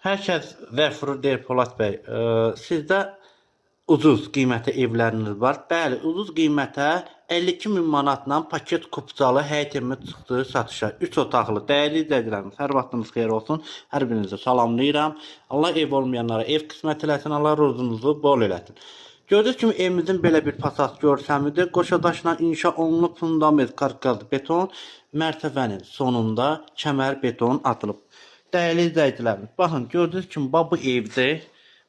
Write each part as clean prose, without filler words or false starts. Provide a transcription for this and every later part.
Hər kəs Zəfrur deyir, Polad bəy, sizdə ucuz qiymətə evləriniz var. Bəli, ucuz qiymətə 52.000 manatla paket kupcalı həyət evi çıxdı satışa. 3 otaqlı. Dəyərli izləyicilərimiz, hər vaxtınız xeyir olsun. Hər birinizi salamlayıram. Allah ev olmayanlara ev qismət eləsin, Allah ruzunuzu bol eləsin. Gördüyünüz kimi evimizin belə bir pasat görsəmidir. Qoşadaşla inşa olunub, fundament, karkaz, beton, mərtəbənin sonunda kəmər beton atılıb. Dəyərli izləyicilərimiz, baxın, gördüyünüz kimi bu evdə,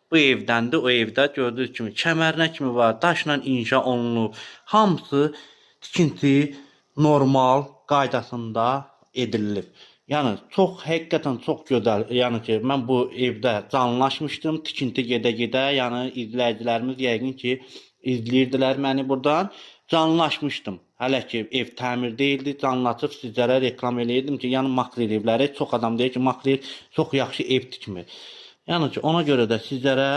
bu evdəndir, o evdə gördüyünüz kimi kəmərinə kimi var, daşla inşa olunub. Hamısı tikinti normal qaydasında edilib. Yəni çox həqiqətən çox gözəl. Yəni ki, mən bu evdə canlılaşmışdım. Tikinti gedə-gedə, yəni izləyicilərimiz yəqin ki, izləyirdilər məni buradan. Canlılaşmışdım. Hələ ki ev təmir deyildi, canlılaşıb sizlərə reklam eləyirdim ki, yəni makrel evləri çox adam deyir ki, makrel çox yaxşı ev tikmir. Yəni ki, ona görə də sizlərə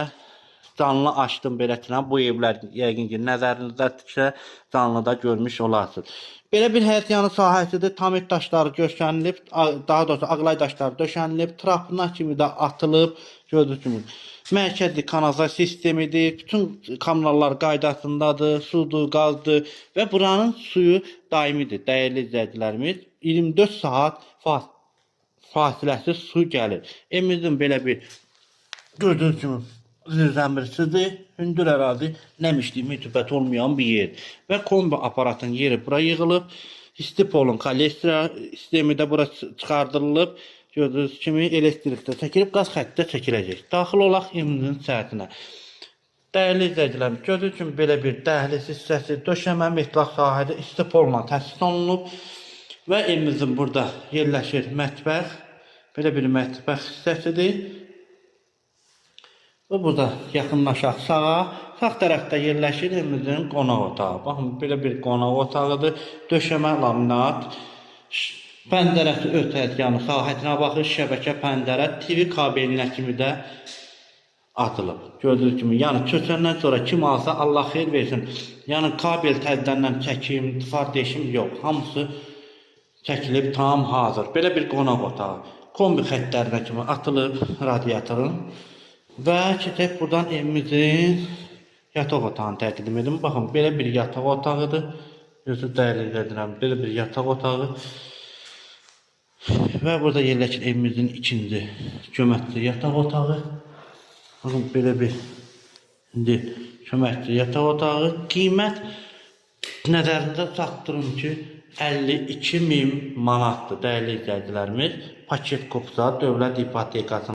canlı açdım beləcə. Bu evlər yəqin ki, nəzərinizdə tiksə canlıda görmüş olarsınız. Belə bir həyət yanı sahəsidir. Tamir daşları döşənilib, daha doğrusu ağlay daşları döşənilib, trapına kimi də atılıb. Gördüyünüz kimi mərkəzi kanalizasiya sistemidir. Bütün kanallar qaydasındadır, sudur, qazdır və buranın suyu daimidir. Dəyərli izləyicilərimiz, 24 saat fasiləsiz su gəlir. Evimizin belə bir gördüyünüz kimi zirzəmirsidir, hündür ərazi, nəmişlik, mütübət olmayan bir yer. Və kombi aparatın yeri bura yığılıb, istipolun kolestr sistemi də bura çıxardılıb. Gördüyünüz kimi elektrikdə çəkilib, qaz xətti də çəkiləcək. Daxil olaq evimizin səhətinə. Dəyərli izləyicilərimiz, gördüyünüz kimi belə bir dəhliz hissəsi, döşəmə, metlaq sahədə istipolla təsis olunub və evimizin burada yerləşir mətbəx. Belə bir mətbəx hissəsidir. Və burada yaxınlaşaq sağa. Sağ tərəfdə yerləşir evimizin qonaq otağı. Baxın, belə bir qonaq otağıdır. Döşəmə, laminat, pəncərəsi ötəcyanı sahətinə baxır. Şəbəkə pəncərə, TV kabelinə kimi də atılıb. Gördüyünüz kimi, yəni köçəndən sonra kim alsa Allah xeyir versin. Yəni kabel təzədən çəkim, far deşim yox. Hamısı çəkilib, tam hazır. Belə bir qonaq otağı. Kombi xəttlərinə kimi atılıb radiatorun. Və keçək buradan evimizin yataq otağını təqdim edim. Baxın, belə bir yataq otağıdır. Gözü dəyərli edirəm. Belə bir yataq otağı. Və burada yerləşir evimizin ikinci köməkli yataq otağı. Baxın, belə bir köməkli yataq otağı. Qiymət nəzərində çatdırım ki, 52.000 manatdır, dəyərli izləyicilərimiz. Paket kupsa, dövlət ipotekasının